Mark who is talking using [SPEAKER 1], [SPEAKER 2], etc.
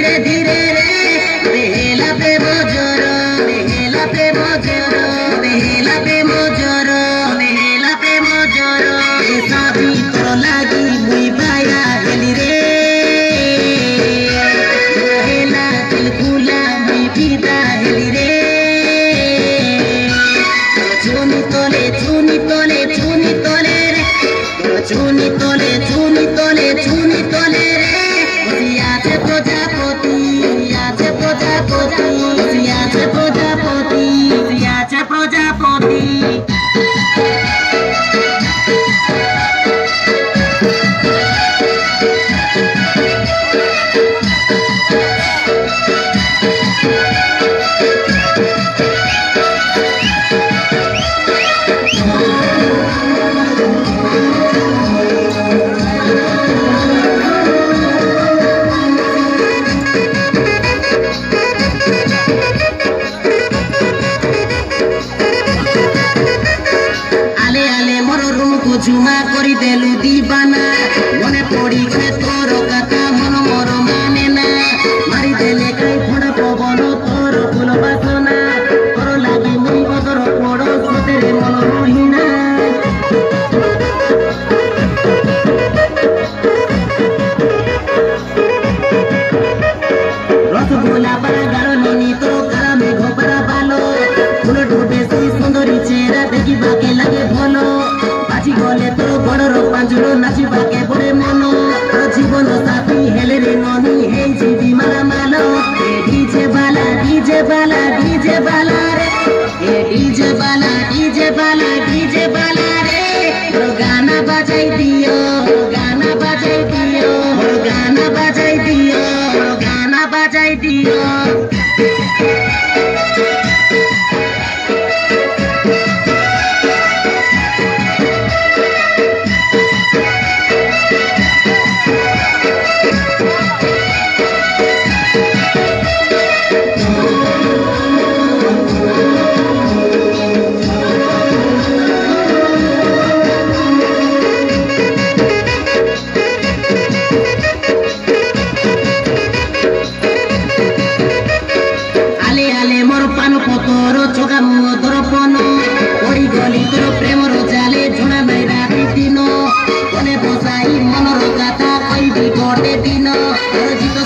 [SPEAKER 1] ধীরে ধীরে রে বেহেলা প্রেম জোর বেহেলা প্রেম জোর বেহেলা প্রেম জোর বেহেলা প্রেম জোর সাবি তোর লাগি মুই পায়া গেলি রে বেহেলা দিল কুলা মুই ফিদা হেলি রে চুনি তলে চুনি তলে চুনি তলে রে চুনি তলে চুনি তলে চুনি তলে রে বসিয়াছে প্রজাপতি বসিয়াছে প্রজাপতি বসিয়াছে প্রজাপতি বসিয়াছে প্রজাপতি ঝুমা করি দেলু দিবানা মনে পড়িছে তোর কথা মন মর মানে না মারি দেলে কাই ফোড়া পবন তোর ফুল বাসনা তোর লাগি মুই বদর পড় সতেরে মন রহিনা রসগোলা পারা গাড় নিনি তোর কারা মেঘ পারা ভালো ফুল ডুবে সেই সুন্দরী চেহারা দেখি বাকে লাগে ভালো গলে তোর বড়র পাঁচুর নাচিবাকে পড়ে মন তোর জীবন সাথী হেলে রে ননি এই জিবি মারা মালো ডিজে বালা ডিজে বালা ডিজে বালা রে ডিজে বালা ডিজে বালা ডিজে বালা রে তোর গানা বাজাই দিও গানা বাজাই দিও গানা বাজাই দিও গানা বাজাই দিও তোর চোখা মুহ দর্পণ পড়ি গলি তোর প্রেমর জালে ঝুଣା নাই রাতি দিন মনে বসাই মনর কথা কইবি গটে দিন তোর জিত